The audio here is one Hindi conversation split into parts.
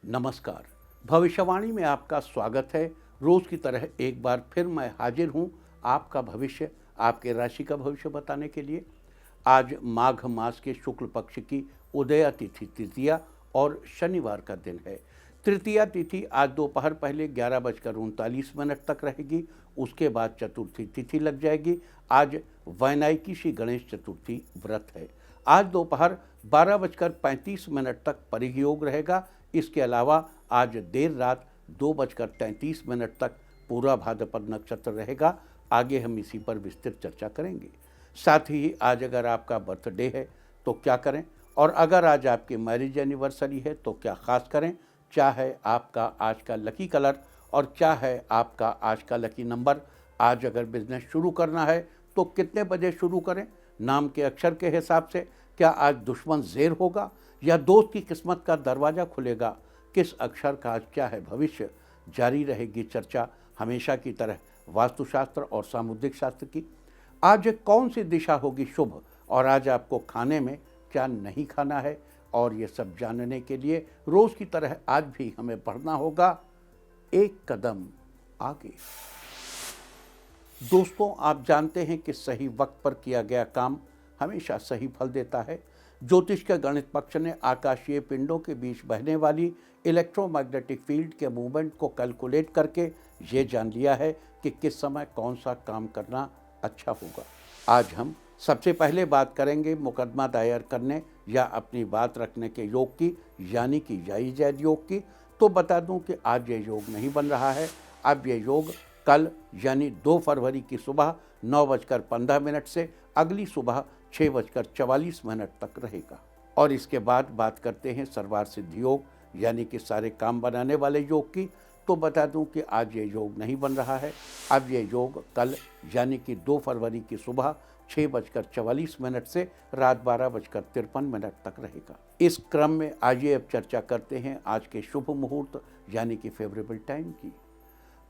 नमस्कार। भविष्यवाणी में आपका स्वागत है। रोज की तरह एक बार फिर मैं हाजिर हूं आपका भविष्य, आपके राशि का भविष्य बताने के लिए। आज माघ मास के शुक्ल पक्ष की उदया तिथि तृतीया और शनिवार का दिन है। तृतीया तिथि आज दोपहर पहले 11:39 तक रहेगी। उसके बाद चतुर्थी तिथि लग जाएगी। आज वैनायकी गणेश चतुर्थी व्रत है। आज दोपहर 12:35 तक परिग योग रहेगा। इसके अलावा आज देर रात 2:33 तक पूरा भाद्रपद नक्षत्र रहेगा। आगे हम इसी पर विस्तृत चर्चा करेंगे। साथ ही आज अगर आपका बर्थडे है तो क्या करें, और अगर आज आपकी मैरिज एनिवर्सरी है तो क्या खास करें, क्या है आपका आज का लकी कलर और क्या है आपका आज का लकी नंबर। आज अगर बिजनेस शुरू करना है तो कितने बजे शुरू करें, नाम के अक्षर के हिसाब से क्या आज दुश्मन ज़ेर होगा या दोस्त की किस्मत का दरवाज़ा खुलेगा, किस अक्षर का आज क्या है भविष्य। जारी रहेगी चर्चा हमेशा की तरह वास्तुशास्त्र और सामुद्रिक शास्त्र की। आज कौन सी दिशा होगी शुभ और आज आपको खाने में क्या नहीं खाना है, और ये सब जानने के लिए रोज़ की तरह आज भी हमें बढ़ना होगा एक कदम आगे। दोस्तों, आप जानते हैं कि सही वक्त पर किया गया काम हमेशा सही फल देता है। ज्योतिष के गणित पक्ष ने आकाशीय पिंडों के बीच बहने वाली इलेक्ट्रोमैग्नेटिक फील्ड के मूवमेंट को कैलकुलेट करके ये जान लिया है कि किस समय कौन सा काम करना अच्छा होगा। आज हम सबसे पहले बात करेंगे मुकदमा दायर करने या अपनी बात रखने के योग की, यानी कि याई जैद योग की। तो बता दूं कि आज ये योग नहीं बन रहा है। अब ये योग कल यानी 2 फरवरी की सुबह 9:15 से अगली सुबह 6:44 तक रहेगा। और इसके बाद बात करते हैं सर्वार्थ सिद्धि योग यानी कि सारे काम बनाने वाले योग की। तो बता दूं कि आज ये योग नहीं बन रहा है। अब ये योग कल यानी कि 2 फरवरी की सुबह 6:44 से रात 12:53 तक रहेगा। इस क्रम में आइए अब चर्चा करते हैं आज के शुभ मुहूर्त यानी कि फेवरेबल टाइम की।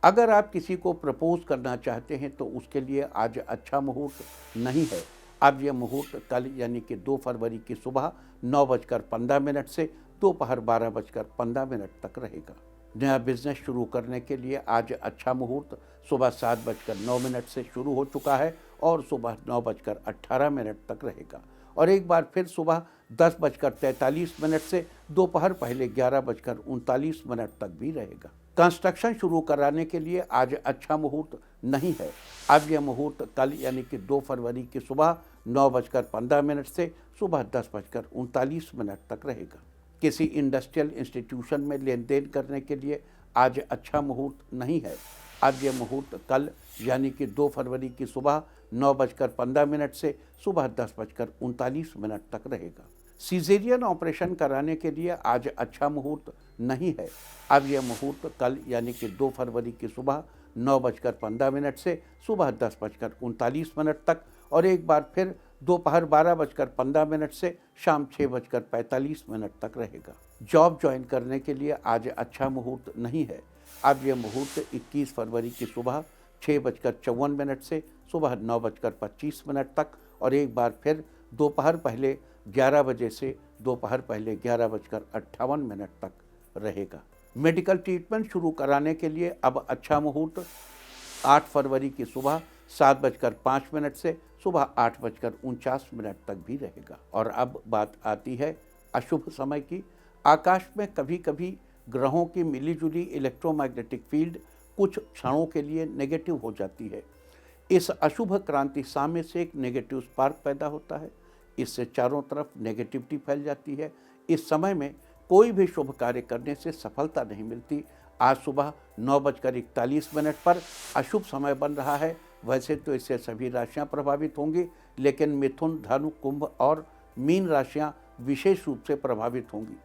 अगर आप किसी को प्रपोज करना चाहते हैं तो उसके लिए आज अच्छा मुहूर्त नहीं है। अब यह मुहूर्त कल यानी कि 2 फरवरी की सुबह 9:15 से दोपहर 12:15 तक रहेगा। नया बिजनेस शुरू करने के लिए आज अच्छा मुहूर्त सुबह 7:09 से शुरू हो चुका है और सुबह 9:18 तक रहेगा, और एक बार फिर सुबह 10:43 से दोपहर पहले 11:39 तक भी रहेगा। कंस्ट्रक्शन शुरू कराने के लिए आज अच्छा मुहूर्त नहीं है। अब यह मुहूर्त कल यानी कि 2 फरवरी की सुबह 9:15 से सुबह 10:39 तक रहेगा। किसी इंडस्ट्रियल इंस्टीट्यूशन में लेन देन करने के लिए आज अच्छा मुहूर्त नहीं है। अब यह मुहूर्त कल यानी कि 2 फरवरी की सुबह 9:15 से सुबह 10:39 तक रहेगा। सीजेरियन ऑपरेशन कराने के लिए आज अच्छा मुहूर्त नहीं है। अब यह मुहूर्त कल यानी कि 2 फरवरी की सुबह 9:15 से सुबह 10:39 तक, और एक बार फिर दोपहर 12:15 से शाम 6:45 तक रहेगा। जॉब ज्वाइन करने के लिए आज अच्छा मुहूर्त नहीं है। अब यह मुहूर्त 21 फरवरी की सुबह 6:54 से सुबह 9:25 तक, और एक बार फिर दोपहर पहले 11 बजे से दोपहर पहले 11:58 तक रहेगा। मेडिकल ट्रीटमेंट शुरू कराने के लिए अब अच्छा मुहूर्त 8 फरवरी की सुबह 7:05 से सुबह 8:49 तक भी रहेगा। और अब बात आती है अशुभ समय की। आकाश में कभी कभी ग्रहों की मिलीजुली इलेक्ट्रोमैग्नेटिक फील्ड कुछ क्षणों के लिए नेगेटिव हो जाती है। इस अशुभ क्रांति साम्य से एक नेगेटिव स्पार्क पैदा होता है। इससे चारों तरफ नेगेटिविटी फैल जाती है। इस समय में कोई भी शुभ कार्य करने से सफलता नहीं मिलती। आज सुबह 9:41 पर अशुभ समय बन रहा है। वैसे तो इससे सभी राशियां प्रभावित होंगी, लेकिन मिथुन, धनु, कुंभ और मीन राशियां विशेष रूप से प्रभावित होंगी।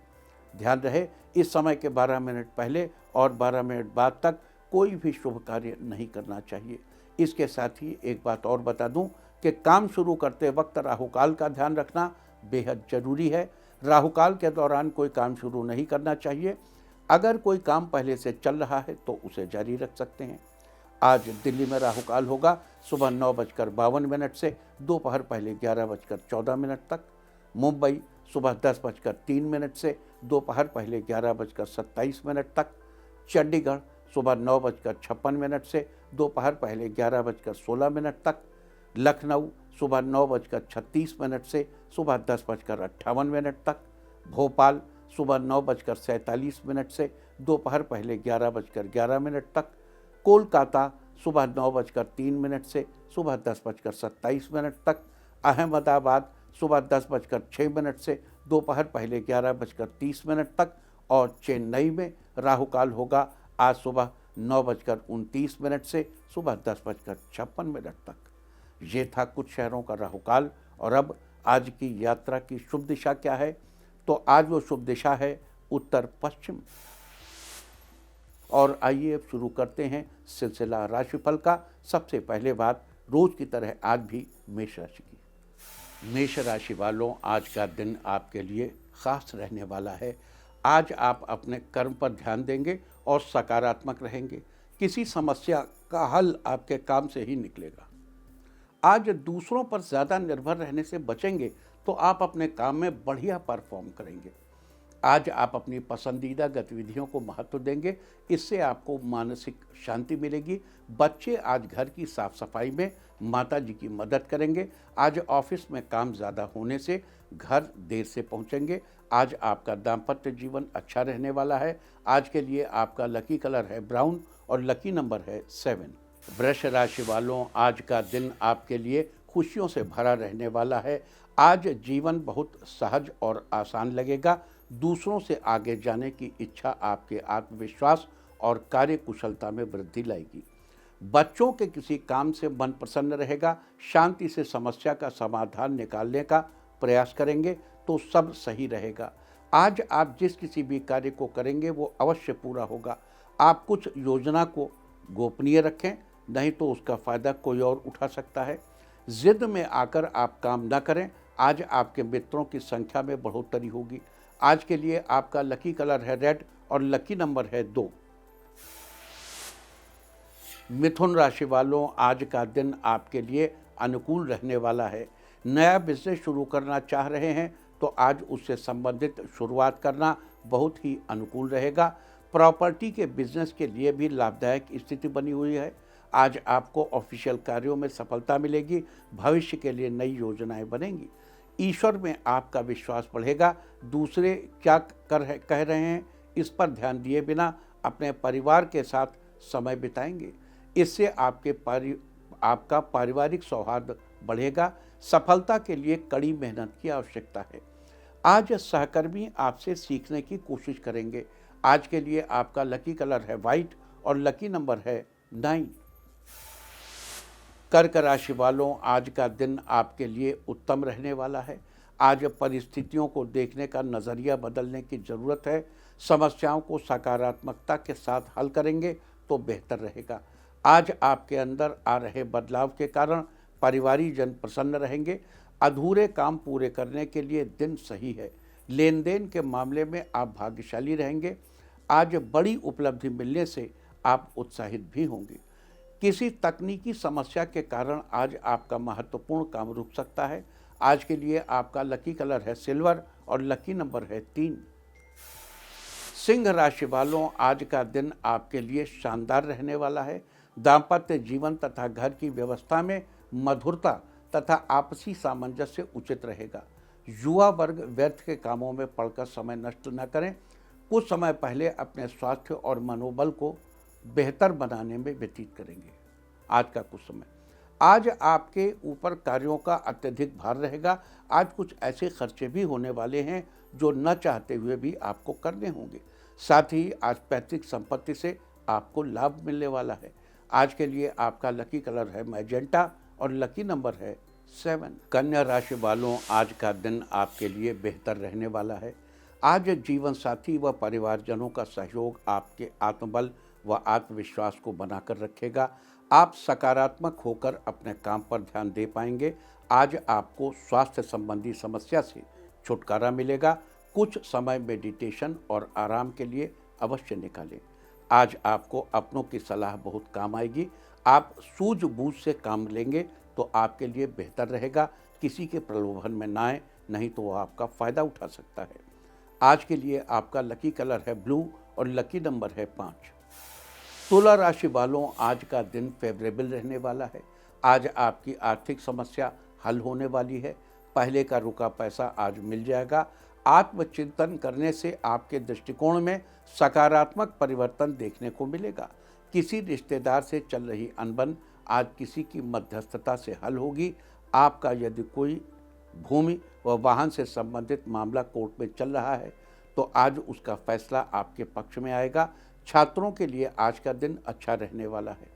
ध्यान रहे, इस समय के 12 मिनट पहले और 12 मिनट बाद तक कोई भी शुभ कार्य नहीं करना चाहिए। इसके साथ ही एक बात और बता दूं कि काम शुरू करते वक्त राहुकाल का ध्यान रखना बेहद जरूरी है। राहुकाल के दौरान कोई काम शुरू नहीं करना चाहिए। अगर कोई काम पहले से चल रहा है तो उसे जारी रख सकते हैं। आज दिल्ली में राहुकाल होगा सुबह 9:52 से दोपहर पहले 11:14 तक। मुंबई, सुबह 10:03 से दोपहर पहले 11:27 तक। चंडीगढ़ सुबह 9:56 से दोपहर पहले 11:16 तक। लखनऊ सुबह 9:36 से सुबह 10:58 तक। भोपाल सुबह 9:47 से दोपहर पहले 11:11 तक। कोलकाता सुबह 9:03 से सुबह 10:27 तक। अहमदाबाद सुबह 10:06 से दोपहर पहले 11:30 तक। और चेन्नई में राहु काल होगा आज सुबह 9:29 से सुबह 10:56 तक। ये था कुछ शहरों का राहु काल। और अब आज की यात्रा की शुभ दिशा क्या है? तो आज वो शुभ दिशा है उत्तर पश्चिम। और आइए अब शुरू करते हैं सिलसिला राशिफल का। सबसे पहले बात रोज की तरह आज भी मेष राशि की। मेष राशि वालों, आज का दिन आपके लिए खास रहने वाला है। आज आप अपने कर्म पर ध्यान देंगे और सकारात्मक रहेंगे। किसी समस्या का हल आपके काम से ही निकलेगा। आज दूसरों पर ज़्यादा निर्भर रहने से बचेंगे तो आप अपने काम में बढ़िया परफॉर्म करेंगे। आज आप अपनी पसंदीदा गतिविधियों को महत्व देंगे, इससे आपको मानसिक शांति मिलेगी। बच्चे आज घर की साफ सफाई में माता जी की मदद करेंगे। आज ऑफिस में काम ज़्यादा होने से घर देर से पहुंचेंगे। आज आपका दाम्पत्य जीवन अच्छा रहने वाला है। आज के लिए आपका लकी कलर है ब्राउन और लकी नंबर है 7। वृष राशि वालों, आज का दिन आपके लिए खुशियों से भरा रहने वाला है। आज जीवन बहुत सहज और आसान लगेगा। दूसरों से आगे जाने की इच्छा आपके आत्मविश्वास और कार्यकुशलता में वृद्धि लाएगी। बच्चों के किसी काम से मन प्रसन्न रहेगा। शांति से समस्या का समाधान निकालने का प्रयास करेंगे तो सब सही रहेगा। आज आप जिस किसी भी कार्य को करेंगे वो अवश्य पूरा होगा। आप कुछ योजना को गोपनीय रखें, नहीं तो उसका फ़ायदा कोई और उठा सकता है। जिद में आकर आप काम न करें। आज आपके मित्रों की संख्या में बढ़ोतरी होगी। आज के लिए आपका लकी कलर है रेड और लकी नंबर है 2। मिथुन राशि वालों, आज का दिन आपके लिए अनुकूल रहने वाला है। नया बिजनेस शुरू करना चाह रहे हैं तो आज उससे संबंधित शुरुआत करना बहुत ही अनुकूल रहेगा। प्रॉपर्टी के बिजनेस के लिए भी लाभदायक स्थिति बनी हुई है। आज आपको ऑफिशियल कार्यों में सफलता मिलेगी। भविष्य के लिए नई योजनाएं बनेंगी। ईश्वर में आपका विश्वास बढ़ेगा। दूसरे क्या कह रहे हैं इस पर ध्यान दिए बिना अपने परिवार के साथ समय बिताएंगे। इससे आपका पारिवारिक सौहार्द बढ़ेगा। सफलता के लिए कड़ी मेहनत की आवश्यकता है। आज सहकर्मी आपसे सीखने की कोशिश करेंगे। आज के लिए आपका लकी कलर है वाइट और लकी नंबर है 9। कर्क राशि वालों, आज का दिन आपके लिए उत्तम रहने वाला है। आज परिस्थितियों को देखने का नज़रिया बदलने की ज़रूरत है। समस्याओं को सकारात्मकता के साथ हल करेंगे तो बेहतर रहेगा। आज आपके अंदर आ रहे बदलाव के कारण परिवारीजन प्रसन्न रहेंगे। अधूरे काम पूरे करने के लिए दिन सही है। लेन देन के मामले में आप भाग्यशाली रहेंगे। आज बड़ी उपलब्धि मिलने से आप उत्साहित भी होंगे। किसी तकनीकी समस्या के कारण आज आपका महत्वपूर्ण काम रुक सकता है। आज के लिए आपका लकी कलर है सिल्वर और लकी नंबर है 3। सिंह राशि वालों, आज का दिन आपके लिए शानदार रहने वाला है। दाम्पत्य जीवन तथा घर की व्यवस्था में मधुरता तथा आपसी सामंजस्य उचित रहेगा। युवा वर्ग व्यर्थ के कामों में पड़कर समय नष्ट न करें। कुछ समय पहले अपने स्वास्थ्य और मनोबल को बेहतर बनाने में व्यतीत करेंगे। आज का कुछ समय, आज आपके ऊपर कार्यों का अत्यधिक भार रहेगा। आज कुछ ऐसे खर्चे भी होने वाले हैं जो न चाहते हुए भी आपको करने होंगे। साथ ही आज पैतृक संपत्ति से आपको लाभ मिलने वाला है। आज के लिए आपका लकी कलर है मैजेंटा और लकी नंबर है 7। कन्या राशि वालों, आज का दिन आपके लिए बेहतर रहने वाला है। आज जीवन साथी व परिवारजनों का सहयोग आपके आत्मबल व आत्मविश्वास को बनाकर रखेगा। आप सकारात्मक होकर अपने काम पर ध्यान दे पाएंगे। आज आपको स्वास्थ्य संबंधी समस्या से छुटकारा मिलेगा। कुछ समय मेडिटेशन और आराम के लिए अवश्य निकालें। आज आपको अपनों की सलाह बहुत काम आएगी। आप सूझबूझ से काम लेंगे तो आपके लिए बेहतर रहेगा। किसी के प्रलोभन में ना आए, नहीं तो वो आपका फ़ायदा उठा सकता है। आज के लिए आपका लकी कलर है ब्लू और लकी नंबर है 5। तुला राशि वालों, आज का दिन फेवरेबल रहने वाला है। आज आपकी आर्थिक समस्या हल होने वाली है। पहले का रुका पैसा आज मिल जाएगा। आत्मचिंतन करने से आपके दृष्टिकोण में सकारात्मक परिवर्तन देखने को मिलेगा। किसी रिश्तेदार से चल रही अनबन आज किसी की मध्यस्थता से हल होगी। आपका यदि कोई भूमि व वाहन से संबंधित मामला कोर्ट में चल रहा है तो आज उसका फैसला आपके पक्ष में आएगा। छात्रों के लिए आज का दिन अच्छा रहने वाला है।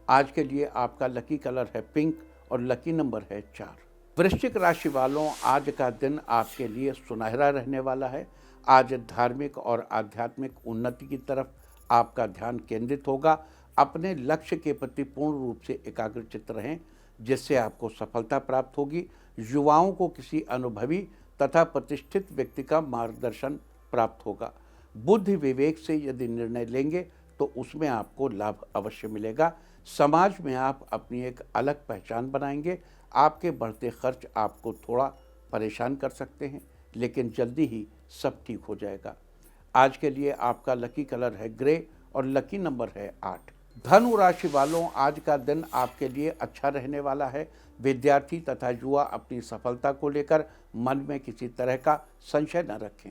आज के लिए आपका लकी कलर है पिंक और लकी नंबर है 4। वृश्चिक राशि वालों, आज का दिन आपके लिए सुनहरा रहने वाला है। आज धार्मिक और आध्यात्मिक उन्नति की तरफ आपका ध्यान केंद्रित होगा। अपने लक्ष्य के प्रति पूर्ण रूप से एकाग्रचित्त रहें, जिससे आपको सफलता प्राप्त होगी। युवाओं को किसी अनुभवी तथा प्रतिष्ठित व्यक्ति का मार्गदर्शन प्राप्त होगा। बुद्धि विवेक से यदि निर्णय लेंगे तो उसमें आपको लाभ अवश्य मिलेगा। समाज में आप अपनी एक अलग पहचान बनाएंगे। आपके बढ़ते खर्च आपको थोड़ा परेशान कर सकते हैं, लेकिन जल्दी ही सब ठीक हो जाएगा। आज के लिए आपका लकी कलर है ग्रे और लकी नंबर है 8। धनु राशि वालों, आज का दिन आपके लिए अच्छा रहने वाला है। विद्यार्थी तथा युवा अपनी सफलता को लेकर मन में किसी तरह का संशय न रखें।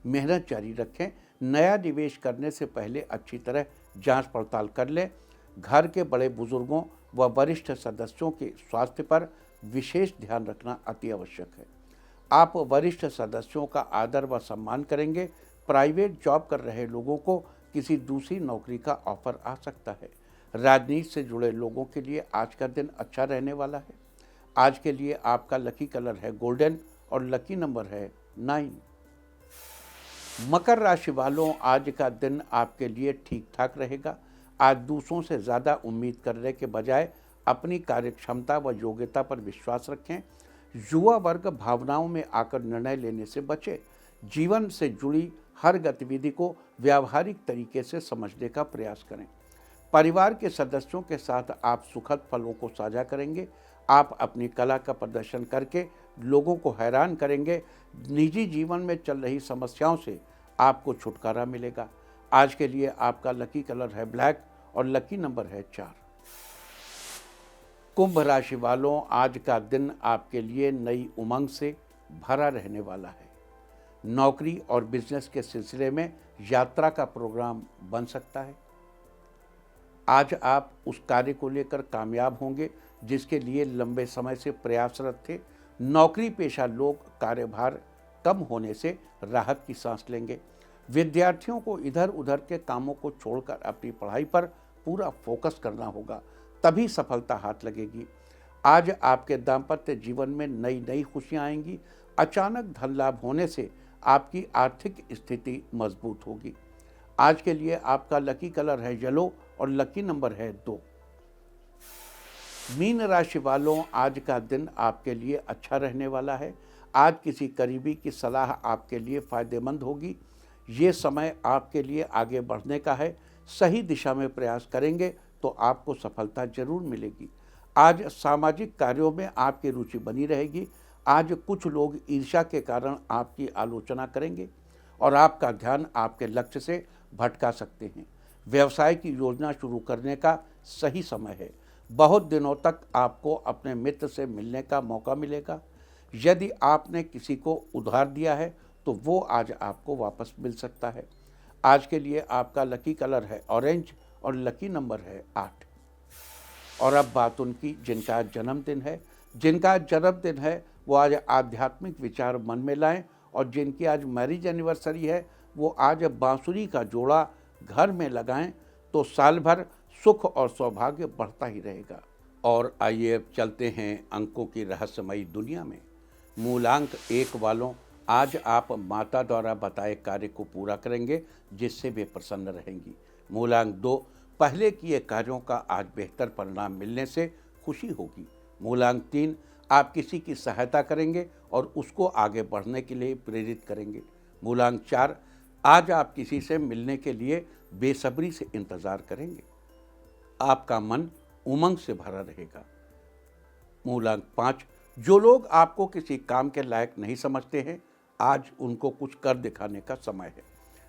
मेहनत जारी रखें। नया निवेश करने से पहले अच्छी तरह जांच पड़ताल कर लें। घर के बड़े बुजुर्गों व वरिष्ठ सदस्यों के स्वास्थ्य पर विशेष ध्यान रखना अति आवश्यक है। आप वरिष्ठ सदस्यों का आदर व सम्मान करेंगे। प्राइवेट जॉब कर रहे लोगों को किसी दूसरी नौकरी का ऑफर आ सकता है। राजनीति से जुड़े लोगों के लिए आज का दिन अच्छा रहने वाला है। आज के लिए आपका लकी कलर है गोल्डन और लकी नंबर है 9। मकर राशि वालों, आज का दिन आपके लिए ठीक ठाक रहेगा। आज दूसरों से ज़्यादा उम्मीद करने के बजाय अपनी कार्यक्षमता व योग्यता पर विश्वास रखें। युवा वर्ग भावनाओं में आकर निर्णय लेने से बचे। जीवन से जुड़ी हर गतिविधि को व्यावहारिक तरीके से समझने का प्रयास करें। परिवार के सदस्यों के साथ आप सुखद पलों को साझा करेंगे। आप अपनी कला का प्रदर्शन करके लोगों को हैरान करेंगे। निजी जीवन में चल रही समस्याओं से आपको छुटकारा मिलेगा। आज के लिए आपका लकी कलर है ब्लैक और लकी नंबर है 4। कुंभ राशि वालों, आज का दिन आपके लिए नई उमंग से भरा रहने वाला है। नौकरी और बिजनेस के सिलसिले में यात्रा का प्रोग्राम बन सकता है। आज आप उस कार्य को लेकर कामयाब होंगे जिसके लिए लंबे समय से प्रयासरत थे। नौकरी पेशा लोग कार्यभार कम होने से राहत की सांस लेंगे। विद्यार्थियों को इधर उधर के कामों को छोड़कर अपनी पढ़ाई पर पूरा फोकस करना होगा, तभी सफलता हाथ लगेगी। आज आपके दाम्पत्य जीवन में नई नई खुशियां आएंगी। अचानक धन लाभ होने से आपकी आर्थिक स्थिति मजबूत होगी। आज के लिए आपका लकी कलर है येलो और लकी नंबर है 2। मीन राशि वालों, आज का दिन आपके लिए अच्छा रहने वाला है। आज किसी करीबी की सलाह आपके लिए फायदेमंद होगी। ये समय आपके लिए आगे बढ़ने का है। सही दिशा में प्रयास करेंगे तो आपको सफलता जरूर मिलेगी। आज सामाजिक कार्यों में आपकी रुचि बनी रहेगी। आज कुछ लोग ईर्ष्या के कारण आपकी आलोचना करेंगे और आपका ध्यान आपके लक्ष्य से भटका सकते हैं। व्यवसाय की योजना शुरू करने का सही समय है। बहुत दिनों तक आपको अपने मित्र से मिलने का मौका मिलेगा। यदि आपने किसी को उधार दिया है तो वो आज आपको वापस मिल सकता है। आज के लिए आपका लकी कलर है ऑरेंज और लकी नंबर है 8। और अब बात उनकी जिनका आज जन्मदिन है। जिनका आज जन्मदिन है वो आज आध्यात्मिक विचार मन में लाएं, और जिनकी आज मैरिज एनिवर्सरी है वो आज बांसुरी का जोड़ा घर में लगाएं, तो साल भर सुख और सौभाग्य बढ़ता ही रहेगा। और आइए अब चलते हैं अंकों की रहस्यमयी दुनिया में। मूलांक 1 वालों, आज आप माता द्वारा बताए कार्य को पूरा करेंगे जिससे वे प्रसन्न रहेंगी। मूलांक 2, पहले किए कार्यों का आज बेहतर परिणाम मिलने से खुशी होगी। मूलांक 3, आप किसी की सहायता करेंगे और उसको आगे बढ़ने के लिए प्रेरित करेंगे। मूलांक 4, आज आप किसी से मिलने के लिए बेसब्री से इंतज़ार करेंगे। आपका मन उमंग से भरा रहेगा। मूलांक 5, जो लोग आपको किसी काम के लायक नहीं समझते हैं, आज उनको कुछ कर दिखाने का समय है।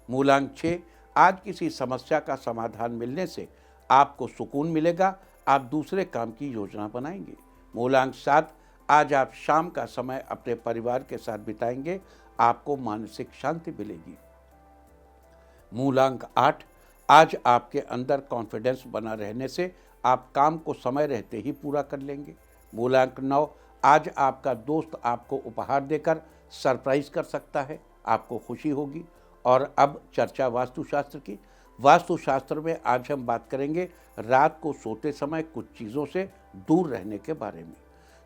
मूलांक 6, आज किसी समस्या का समाधान मिलने से आपको सुकून मिलेगा, आप दूसरे काम की योजना बनाएंगे। मूलांक 7, आज आप शाम का समय अपने परिवार के साथ बिताएंगे, आपको मानसिक शांति मिलेगी। मूलांक 8, आज आपके अंदर कॉन्फिडेंस बना रहने से आप काम को समय रहते ही पूरा कर लेंगे। मूलांक 9, आज आपका दोस्त आपको उपहार देकर सरप्राइज कर सकता है, आपको खुशी होगी। और अब चर्चा वास्तुशास्त्र की। वास्तुशास्त्र में आज हम बात करेंगे रात को सोते समय कुछ चीज़ों से दूर रहने के बारे में।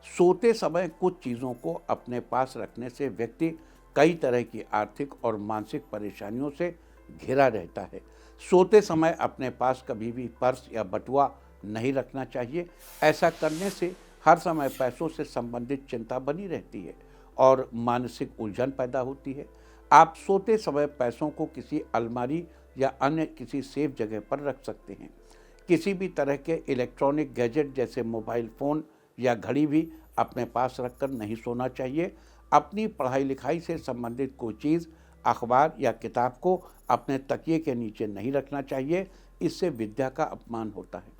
सोते समय कुछ चीज़ों को अपने पास रखने से व्यक्ति कई तरह की आर्थिक और मानसिक परेशानियों से घिरा रहता है। सोते समय अपने पास कभी भी पर्स या बटुआ नहीं रखना चाहिए। ऐसा करने से हर समय पैसों से संबंधित चिंता बनी रहती है और मानसिक उलझन पैदा होती है। आप सोते समय पैसों को किसी अलमारी या अन्य किसी सेफ जगह पर रख सकते हैं। किसी भी तरह के इलेक्ट्रॉनिक गैजेट जैसे मोबाइल फ़ोन या घड़ी भी अपने पास रखकर नहीं सोना चाहिए। अपनी पढ़ाई लिखाई से संबंधित कोई चीज़, अखबार या किताब को अपने तकिए के नीचे नहीं रखना चाहिए, इससे विद्या का अपमान होता है।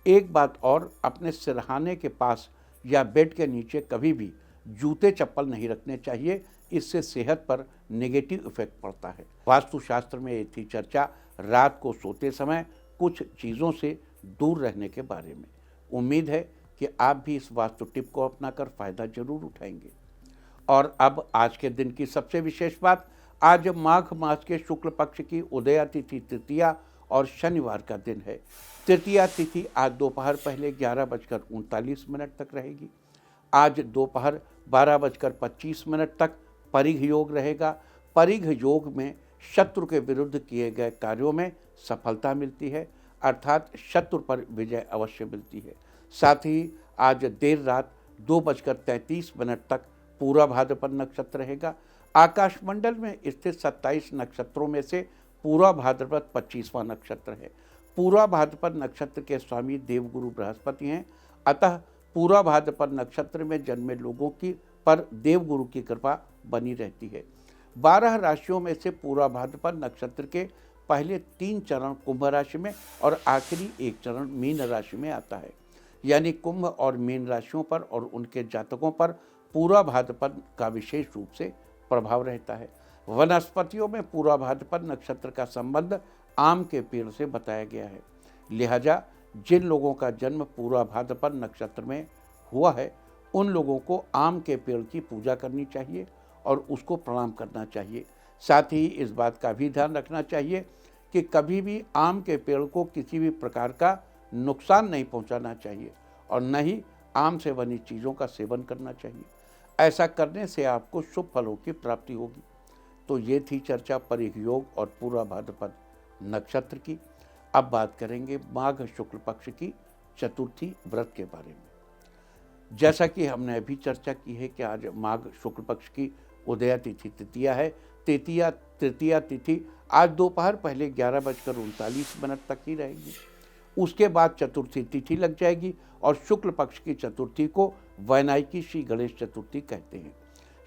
एक बात और, अपने सिरहाने के पास या बेड के नीचे कभी भी जूते चप्पल नहीं रखने चाहिए, इससे सेहत पर नेगेटिव इफेक्ट पड़ता है। वास्तुशास्त्र में ये थी चर्चा रात को सोते समय कुछ चीज़ों से दूर रहने के बारे में। उम्मीद है कि आप भी इस वास्तु टिप को अपनाकर फ़ायदा जरूर उठाएंगे। और अब आज के दिन की सबसे विशेष बात, आज माघ मास के शुक्ल पक्ष की उदया तिथि तृतीया और शनिवार का दिन है। तृतीया तिथि आज दोपहर पहले 11:39 तक रहेगी। आज दोपहर 12:25 तक परिघ योग रहेगा। परिघ योग में शत्रु के विरुद्ध किए गए कार्यों में सफलता मिलती है, अर्थात शत्रु पर विजय अवश्य मिलती है। साथ ही आज देर रात 2:33 तक पूरा भाद्रपद नक्षत्र रहेगा। आकाशमंडल में स्थित 27 नक्षत्रों में से पूरा भाद्रपद 25वां नक्षत्र है। पूरा भाद्रपद नक्षत्र के स्वामी देवगुरु बृहस्पति हैं, अतः पूरा भाद्रपद नक्षत्र में जन्मे लोगों की पर देवगुरु की कृपा बनी रहती है। 12 राशियों में से पूरा भाद्रपद नक्षत्र के पहले 3 चरण कुंभ राशि में और आखिरी 1 चरण मीन राशि में आता है। यानी कुंभ और मीन राशियों पर और उनके जातकों पर पूरा भाद्रपद का विशेष रूप से प्रभाव रहता है। वनस्पतियों में पूरा भाद्रपद नक्षत्र का संबंध आम के पेड़ से बताया गया है। लिहाजा जिन लोगों का जन्म पूरा भाद्रपद नक्षत्र में हुआ है, उन लोगों को आम के पेड़ की पूजा करनी चाहिए और उसको प्रणाम करना चाहिए। साथ ही इस बात का भी ध्यान रखना चाहिए कि कभी भी आम के पेड़ को किसी भी प्रकार का नुकसान नहीं पहुंचाना चाहिए और न ही आम से बनी चीज़ों का सेवन करना चाहिए। ऐसा करने से आपको शुभ फलों की प्राप्ति होगी। तो ये थी चर्चा परिघ योग और पूरा भाद्रपद नक्षत्र की। अब बात करेंगे माघ शुक्ल पक्ष की चतुर्थी व्रत के बारे में। जैसा कि हमने अभी चर्चा की है कि आज माघ शुक्ल पक्ष की उदया तिथि तृतीया है। तृतीया तिथि आज दोपहर पहले 11:39 तक ही रहेगी। उसके बाद चतुर्थी तिथि लग जाएगी और शुक्ल पक्ष की चतुर्थी को वैनायकी श्री गणेश चतुर्थी कहते हैं।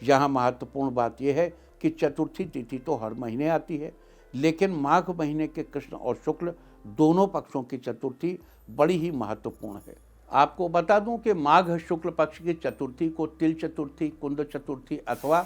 यहाँ महत्वपूर्ण बात यह है कि चतुर्थी तिथि तो हर महीने आती है, लेकिन माघ महीने के कृष्ण और शुक्ल दोनों पक्षों की चतुर्थी बड़ी ही महत्वपूर्ण है। आपको बता दूं कि माघ शुक्ल पक्ष की चतुर्थी को तिल चतुर्थी, कुंद चतुर्थी अथवा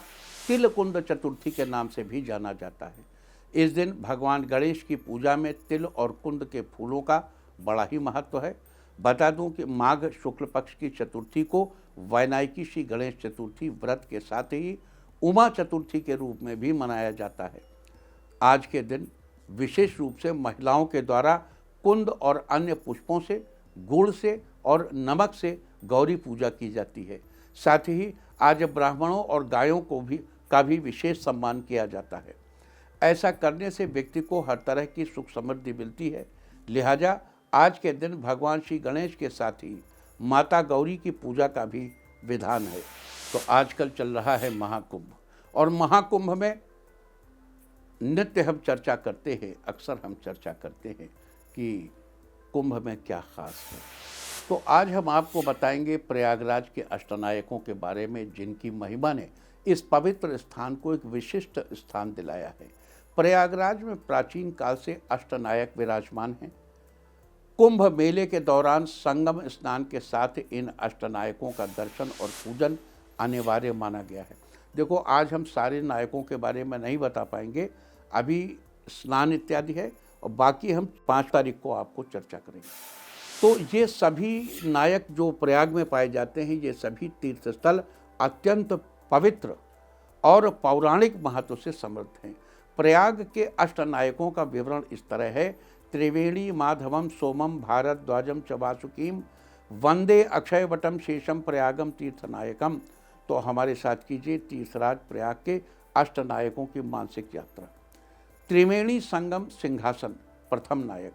तिल कुंद चतुर्थी के नाम से भी जाना जाता है। इस दिन भगवान गणेश की पूजा में तिल और कुंद के फूलों का बड़ा ही महत्व है। बता दूं कि माघ शुक्ल पक्ष की चतुर्थी को वैनायकी श्री गणेश चतुर्थी व्रत के साथ ही उमा चतुर्थी के रूप में भी मनाया जाता है। आज के दिन विशेष रूप से महिलाओं के द्वारा कुंद और अन्य पुष्पों से, गुड़ से और नमक से गौरी पूजा की जाती है। साथ ही आज ब्राह्मणों और गायों का भी विशेष सम्मान किया जाता है। ऐसा करने से व्यक्ति को हर तरह की सुख समृद्धि मिलती है। लिहाजा आज के दिन भगवान श्री गणेश के साथ ही माता गौरी की पूजा का भी विधान है। तो आजकल चल रहा है महाकुंभ, और महाकुंभ में नित्य हम चर्चा करते हैं, अक्सर हम चर्चा करते हैं कि कुंभ में क्या खास है। तो आज हम आपको बताएंगे प्रयागराज के अष्टनायकों के बारे में, जिनकी महिमा ने इस पवित्र स्थान को एक विशिष्ट स्थान दिलाया है। प्रयागराज में प्राचीन काल से अष्टनायक विराजमान हैं। कुंभ मेले के दौरान संगम स्नान के साथ इन अष्टनायकों का दर्शन और पूजन अनिवार्य माना गया है। देखो, आज हम सारे नायकों के बारे में नहीं बता पाएंगे, अभी स्नान इत्यादि है और बाकी हम 5 तारीख को आपको चर्चा करेंगे। तो ये सभी नायक जो प्रयाग में पाए जाते हैं, ये सभी तीर्थस्थल अत्यंत पवित्र और पौराणिक महत्व से समृद्ध हैं। प्रयाग के अष्टनायकों का विवरण इस तरह है। त्रिवेणी माधवम सोमम भारद्वाजम च वासुकीम वंदे अक्षयवटम शेषम प्रयागम तीर्थनायकम। तो हमारे साथ कीजिए तीर्थराज प्रयाग के अष्टनायकों की मानसिक यात्रा। त्रिवेणी संगम सिंहासन प्रथम नायक।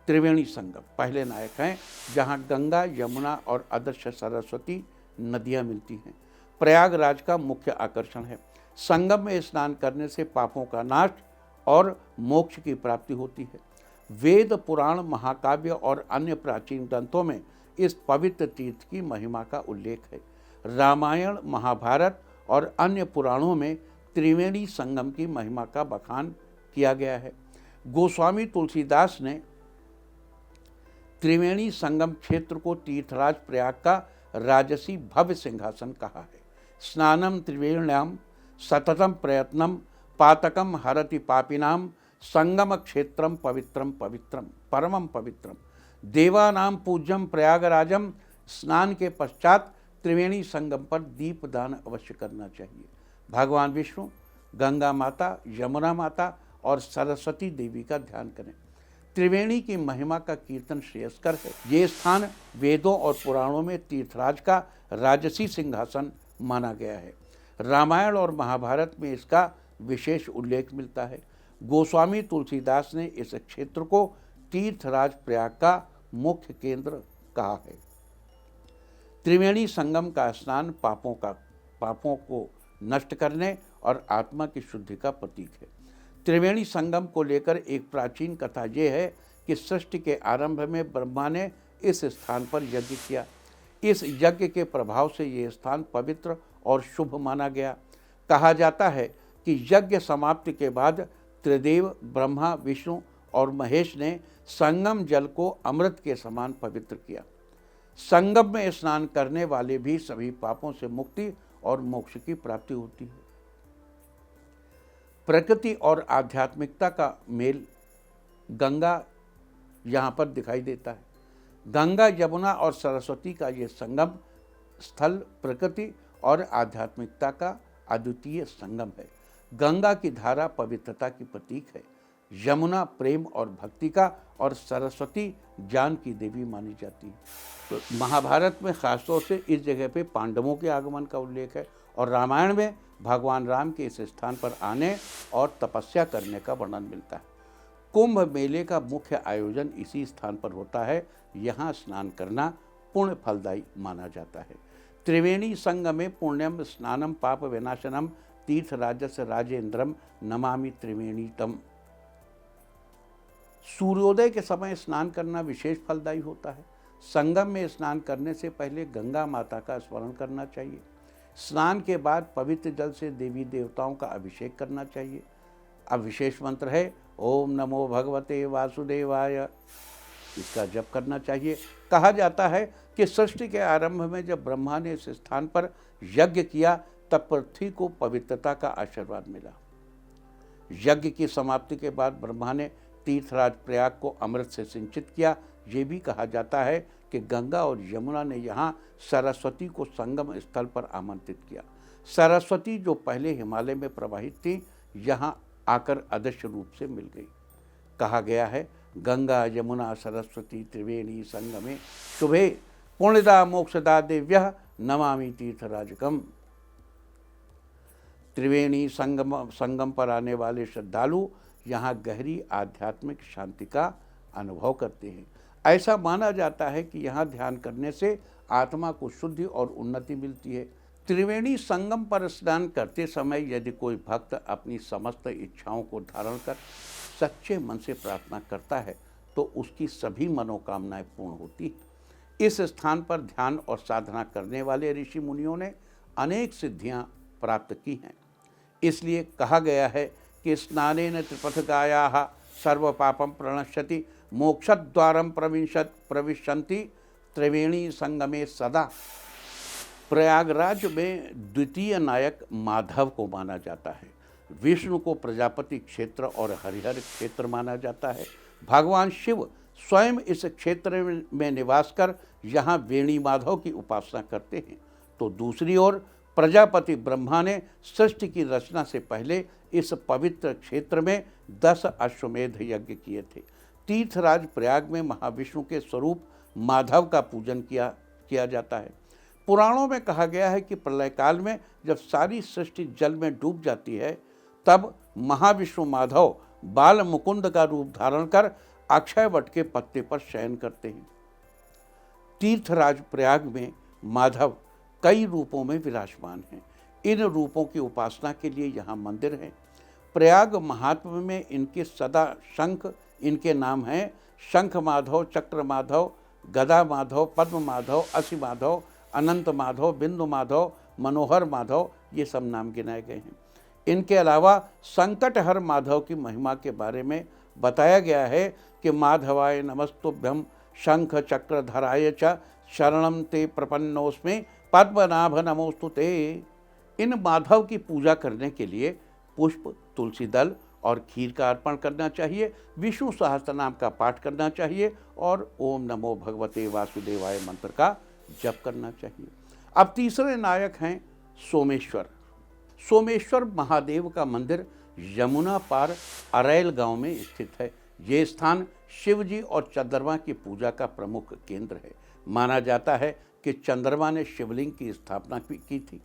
त्रिवेणी संगम पहले नायक हैं, जहां गंगा, यमुना और अदृश्य सरस्वती नदियां मिलती हैं। प्रयागराज का मुख्य आकर्षण है। संगम में स्नान करने से पापों का नाश और मोक्ष की प्राप्ति होती है। वेद, पुराण, महाकाव्य और अन्य प्राचीन ग्रंथों में इस पवित्र तीर्थ की महिमा का उल्लेख है। रामायण, महाभारत और अन्य पुराणों में त्रिवेणी संगम की महिमा का बखान किया गया है। गोस्वामी तुलसीदास ने त्रिवेणी संगम क्षेत्र को तीर्थराज प्रयाग का राजसी भव्य सिंहासन कहा है। स्नानम त्रिवेण्याम सततम प्रयत्नम पातकम हरति पापिनाम संगम क्षेत्रम पवित्रम पवित्रम परमम पवित्रम देवानाम पूज्यम प्रयागराजम। स्नान के पश्चात त्रिवेणी संगम पर दीपदान अवश्य करना चाहिए। भगवान विष्णु, गंगा माता, यमुना माता और सरस्वती देवी का ध्यान करें। त्रिवेणी की महिमा का कीर्तन श्रेयस्कर है। ये स्थान वेदों और पुराणों में तीर्थराज का राजसी सिंहासन माना गया है। रामायण और महाभारत में इसका विशेष उल्लेख मिलता है। गोस्वामी तुलसीदास ने इस क्षेत्र को तीर्थराज प्रयाग का मुख्य केंद्र कहा है। त्रिवेणी संगम का स्नान पापों को नष्ट करने और आत्मा की शुद्धि का प्रतीक है। त्रिवेणी संगम को लेकर एक प्राचीन कथा यह है कि सृष्टि के आरंभ में ब्रह्मा ने इस स्थान पर यज्ञ किया। इस यज्ञ के प्रभाव से यह स्थान पवित्र और शुभ माना गया। कहा जाता है कि यज्ञ समाप्ति के बाद त्रिदेव ब्रह्मा, विष्णु और महेश ने संगम जल को अमृत के समान पवित्र किया। संगम में स्नान करने वाले भी सभी पापों से मुक्ति और मोक्ष की प्राप्ति होती है। प्रकृति और आध्यात्मिकता का मेल गंगा यहाँ पर दिखाई देता है। गंगा, यमुना और सरस्वती का ये संगम स्थल प्रकृति और आध्यात्मिकता का अद्वितीय संगम है। गंगा की धारा पवित्रता की प्रतीक है, यमुना प्रेम और भक्ति का और सरस्वती ज्ञान की देवी मानी जाती है। तो महाभारत में खासतौर से इस जगह पे पांडवों के आगमन का उल्लेख है और रामायण में भगवान राम के इस स्थान पर आने और तपस्या करने का वर्णन मिलता है। कुंभ मेले का मुख्य आयोजन इसी स्थान पर होता है। यहाँ स्नान करना पुण्य फलदायी माना जाता है। त्रिवेणी संगमे पुण्यम स्नानम पाप विनाशनम तीर्थराजस्य राजेंद्रम नमामि त्रिवेणीतम। सूर्योदय के समय स्नान करना विशेष फलदायी होता है। संगम में स्नान करने से पहले गंगा माता का स्मरण करना चाहिए। स्नान के बाद पवित्र जल से देवी देवताओं का अभिषेक करना चाहिए। अब विशेष मंत्र है ओम नमो भगवते वासुदेवाय, इसका जप करना चाहिए। कहा जाता है कि सृष्टि के आरंभ में जब ब्रह्मा ने इस स्थान पर यज्ञ किया तब पृथ्वी को पवित्रता का आशीर्वाद मिला। यज्ञ की समाप्ति के बाद ब्रह्मा ने तीर्थराज प्रयाग को अमृत से सिंचित किया। ये भी कहा जाता है कि गंगा और यमुना ने यहाँ सरस्वती को संगम स्थल पर आमंत्रित किया। सरस्वती जो पहले हिमालय में प्रवाहित थी, यहाँ आकर अदृश्य रूप से मिल गई। कहा गया है गंगा यमुना सरस्वती त्रिवेणी संगमे शुभे पुण्यदा मोक्षदा दिव्यः नमामि तीर्थराजकम। त्रिवेणी संगम पर आने वाले श्रद्धालु यहाँ गहरी आध्यात्मिक शांति का अनुभव करते हैं। ऐसा माना जाता है कि यहाँ ध्यान करने से आत्मा को शुद्धि और उन्नति मिलती है। त्रिवेणी संगम पर स्नान करते समय यदि कोई भक्त अपनी समस्त इच्छाओं को धारण कर सच्चे मन से प्रार्थना करता है तो उसकी सभी मनोकामनाएं पूर्ण होती हैं। इस स्थान पर ध्यान और साधना करने वाले ऋषि मुनियों ने अनेक सिद्धियां प्राप्त की हैं। इसलिए कहा गया है कि स्नानेन त्रिपथगायाः सर्व पापम प्रणश्यति मोक्षद्वारम प्रविशन्ति त्रिवेणी संगमे सदा। प्रयागराज में द्वितीय नायक माधव को माना जाता है। विष्णु को प्रजापति क्षेत्र और हरिहर क्षेत्र माना जाता है। भगवान शिव स्वयं इस क्षेत्र में निवास कर यहाँ वेणी माधव की उपासना करते हैं, तो दूसरी ओर प्रजापति ब्रह्मा ने सृष्टि की रचना से पहले इस पवित्र क्षेत्र में 10 अश्वमेध यज्ञ किए थे। तीर्थराज प्रयाग में महाविष्णु के स्वरूप माधव का पूजन किया जाता है। पुराणों में कहा गया है कि प्रलय काल में जब सारी सृष्टि जल में डूब जाती है, तब महाविष्णु माधव बाल मुकुंद का रूप धारण कर अक्षय वट के पत्ते पर शयन करते हैं। तीर्थराज प्रयाग में माधव कई रूपों में विराजमान हैं। इन रूपों की उपासना के लिए यहाँ मंदिर हैं। प्रयाग महात्म्य में इनके सदा शंख, इनके नाम हैं शंख माधव, चक्र माधव, गदा माधव, पद्म माधव, असी माधव, अनंत माधव, बिंदु माधव, मनोहर माधव, ये सब नाम गिनाए गए हैं। इनके अलावा संकटहर माधव की महिमा के बारे में बताया गया है कि माधवाय नमस्तुभ्यं शंख चक्र धराय च शरणम ते प्रपन्नोस्मि पद्मनाभ नमोस्तु ते। इन माधव की पूजा करने के लिए पुष्प, तुलसी दल और खीर का अर्पण करना चाहिए, विष्णु सहस्त्र नाम का पाठ करना चाहिए और ओम नमो भगवते वासुदेवाय मंत्र का जप करना चाहिए। अब तीसरे नायक हैं सोमेश्वर। सोमेश्वर महादेव का मंदिर यमुना पार अरैल गांव में स्थित है। ये स्थान शिव जी और चंद्रमा की पूजा का प्रमुख केंद्र है। माना जाता है कि चंद्रमा ने शिवलिंग की स्थापना की थी।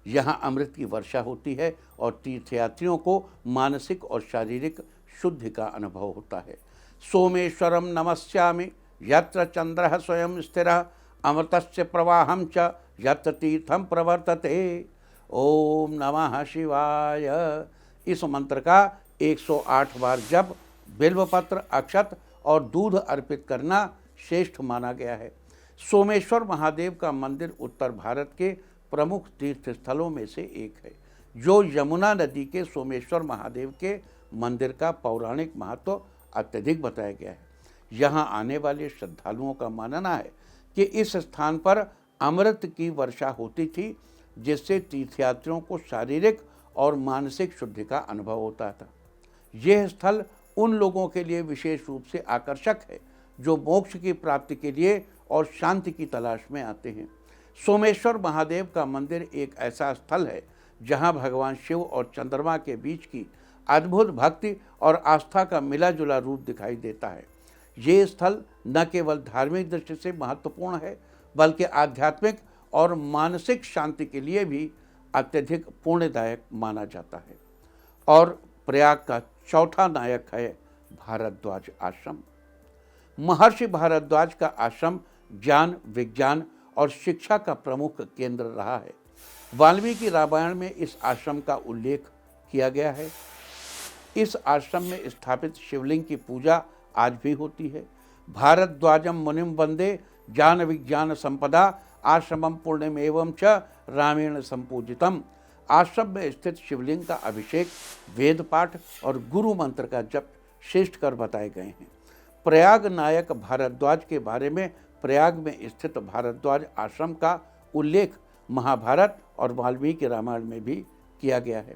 यहाँ अमृत की वर्षा होती है और तीर्थयात्रियों को मानसिक और शारीरिक शुद्धि का अनुभव होता है। सोमेश्वरम नमस्यामि यत्र चंद्रः स्वयं स्थिरः अमृतस्य प्रवाहं च यत्र तीर्थं प्रवर्तते। ओम नमः शिवाय। इस मंत्र का 108 बार जप, बिल्वपत्र, अक्षत और दूध अर्पित करना श्रेष्ठ माना गया है। सोमेश्वर महादेव का मंदिर उत्तर भारत के प्रमुख तीर्थ स्थलों में से एक है, जो यमुना नदी के सोमेश्वर महादेव के मंदिर का पौराणिक महत्व अत्यधिक बताया गया है। यहाँ आने वाले श्रद्धालुओं का मानना है कि इस स्थान पर अमृत की वर्षा होती थी, जिससे तीर्थयात्रियों को शारीरिक और मानसिक शुद्धि का अनुभव होता था। यह स्थल उन लोगों के लिए विशेष रूप से आकर्षक है जो मोक्ष की प्राप्ति के लिए और शांति की तलाश में आते हैं। सोमेश्वर महादेव का मंदिर एक ऐसा स्थल है जहां भगवान शिव और चंद्रमा के बीच की अद्भुत भक्ति और आस्था का मिला जुला रूप दिखाई देता है। ये स्थल न केवल धार्मिक दृष्टि से महत्वपूर्ण है, बल्कि आध्यात्मिक और मानसिक शांति के लिए भी अत्यधिक पुण्यदायक माना जाता है। और प्रयाग का चौथा नायक है भारद्वाज आश्रम। महर्षि भारद्वाज का आश्रम ज्ञान, विज्ञान और शिक्षा का प्रमुख केंद्र रहा है। वाल्मीकि रामायण में इस आश्रम का उल्लेख किया गया है। इस आश्रम में स्थापित शिवलिंग की पूजा आज भी होती है। भारद्वाजम मुनिम वंदे ज्ञान विज्ञान संपदा आश्रमम पुण्यमेवं च रामेण संपूजितम। आश्रम में स्थित शिवलिंग का अभिषेक, वेद पाठ और गुरु मंत्र का जप श्रेष्ठ कर बताए गए हैं। प्रयाग नायक भारद्वाज के बारे में प्रयाग में स्थित भारद्वाज आश्रम का उल्लेख महाभारत और वाल्मीकि रामायण में भी किया गया है,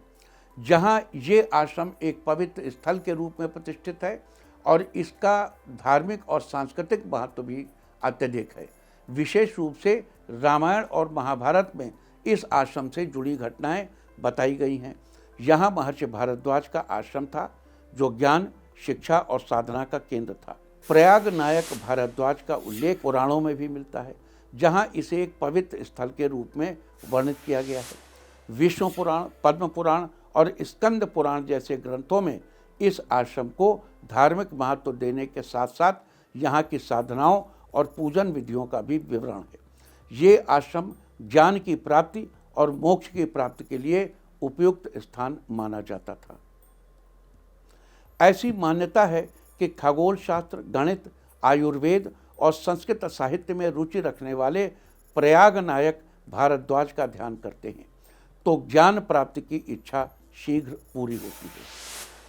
जहाँ ये आश्रम एक पवित्र स्थल के रूप में प्रतिष्ठित है और इसका धार्मिक और सांस्कृतिक महत्व भी अत्यधिक है। विशेष रूप से रामायण और महाभारत में इस आश्रम से जुड़ी घटनाएं बताई गई हैं। यहाँ महर्षि भारद्वाज का आश्रम था, जो ज्ञान, शिक्षा और साधना का केंद्र था। प्रयाग नायक भारद्वाज का उल्लेख पुराणों में भी मिलता है, जहाँ इसे एक पवित्र स्थल के रूप में वर्णित किया गया है। विष्णु पुराण, पद्म पुराण और स्कंद पुराण जैसे ग्रंथों में इस आश्रम को धार्मिक महत्व देने के साथ साथ यहाँ की साधनाओं और पूजन विधियों का भी विवरण है। ये आश्रम ज्ञान की प्राप्ति और मोक्ष की प्राप्ति के लिए उपयुक्त स्थान माना जाता था। ऐसी मान्यता है कि खगोल शास्त्र, गणित, आयुर्वेद और संस्कृत साहित्य में रुचि रखने वाले प्रयाग नायक भारद्वाज का ध्यान करते हैं तो ज्ञान प्राप्ति की इच्छा शीघ्र पूरी होती है।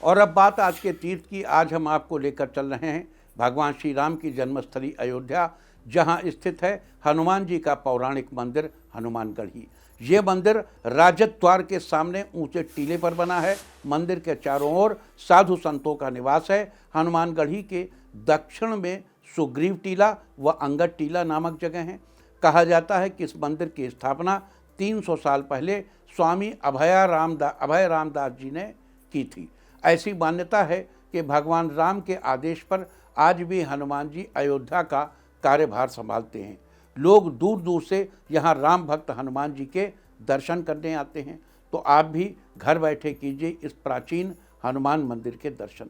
और अब बात आज के तीर्थ की। आज हम आपको लेकर चल रहे हैं भगवान श्री राम की जन्मस्थली अयोध्या, जहां स्थित है हनुमान जी का पौराणिक मंदिर हनुमानगढ़ी। ये मंदिर राजद्वार के सामने ऊंचे टीले पर बना है। मंदिर के चारों ओर साधु संतों का निवास है। हनुमानगढ़ी के दक्षिण में सुग्रीव टीला व अंगद टीला नामक जगह हैं। कहा जाता है कि इस मंदिर की स्थापना 300 साल पहले स्वामी अभय रामदास जी ने की थी। ऐसी मान्यता है कि भगवान राम के आदेश पर आज भी हनुमान जी अयोध्या का कार्यभार संभालते हैं। लोग दूर दूर से यहाँ राम भक्त हनुमान जी के दर्शन करने आते हैं। तो आप भी घर बैठे कीजिए इस प्राचीन हनुमान मंदिर के दर्शन।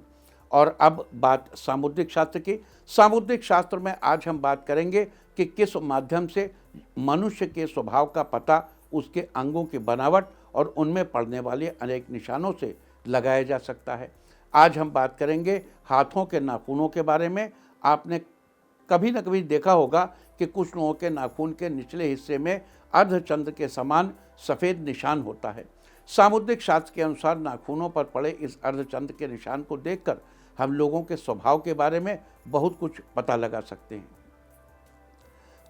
और अब बात सामुद्रिक शास्त्र की। सामुद्रिक शास्त्र में आज हम बात करेंगे कि किस माध्यम से मनुष्य के स्वभाव का पता उसके अंगों की बनावट और उनमें पड़ने वाले अनेक निशानों से लगाया जा सकता है। आज हम बात करेंगे हाथों के नाखूनों के बारे में। आपने कभी न कभी देखा होगा कि कुछ लोगों के नाखून के निचले हिस्से में अर्धचंद्र के समान सफ़ेद निशान होता है। सामुद्रिक शास्त्र के अनुसार नाखूनों पर पड़े इस अर्धचंद्र के निशान को देखकर हम लोगों के स्वभाव के बारे में बहुत कुछ पता लगा सकते हैं।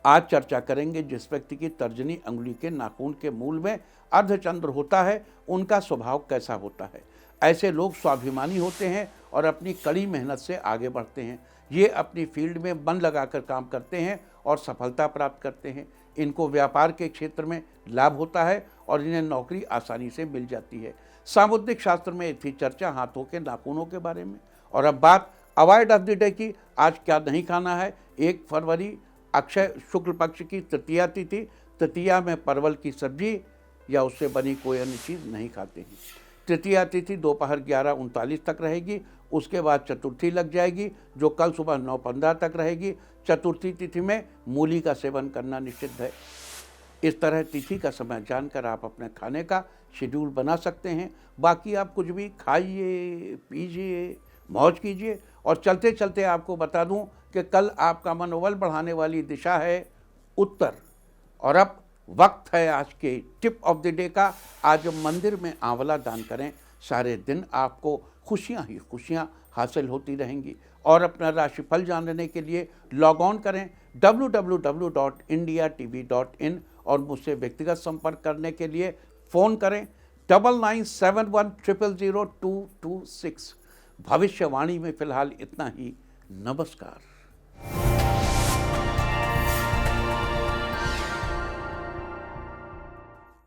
आज चर्चा करेंगे जिस व्यक्ति की तर्जनी अंगुली के नाखून के मूल में अर्धचंद्र होता है उनका स्वभाव कैसा होता है। ऐसे लोग स्वाभिमानी होते हैं और अपनी कड़ी मेहनत से आगे बढ़ते हैं। ये अपनी फील्ड में मन लगाकर काम करते हैं और सफलता प्राप्त करते हैं। इनको व्यापार के क्षेत्र में लाभ होता है और इन्हें नौकरी आसानी से मिल जाती है। सामुद्रिक शास्त्र में थी चर्चा हाथों के नाखूनों के बारे में। और अब बात अवॉइड ऑफ द डे की। आज क्या नहीं खाना है। 1 फरवरी अक्षय शुक्ल पक्ष की तृतीया तिथि। तृतीया में परवल की सब्जी या उससे बनी कोई अन्य चीज़ नहीं खाते हैं। तृतीया तिथि दोपहर 11:39 तक रहेगी। उसके बाद चतुर्थी लग जाएगी जो कल सुबह 9:15 तक रहेगी। चतुर्थी तिथि में मूली का सेवन करना निषिद्ध है। इस तरह तिथि का समय जानकर आप अपने खाने का शेड्यूल बना सकते हैं। बाकी आप कुछ भी खाइए, पीजिए, मौज कीजिए। और चलते चलते आपको बता दूं कि कल आपका मनोबल बढ़ाने वाली दिशा है उत्तर। और अब वक्त है आज के टिप ऑफ द डे का। आज मंदिर में आंवला दान करें। सारे दिन आपको खुशियां ही खुशियां हासिल होती रहेंगी। और अपना राशिफल जानने के लिए लॉग ऑन करें www.indiatv.in और मुझसे व्यक्तिगत संपर्क करने के लिए फ़ोन करें 9971000226। भविष्यवाणी में फ़िलहाल इतना ही। नमस्कार।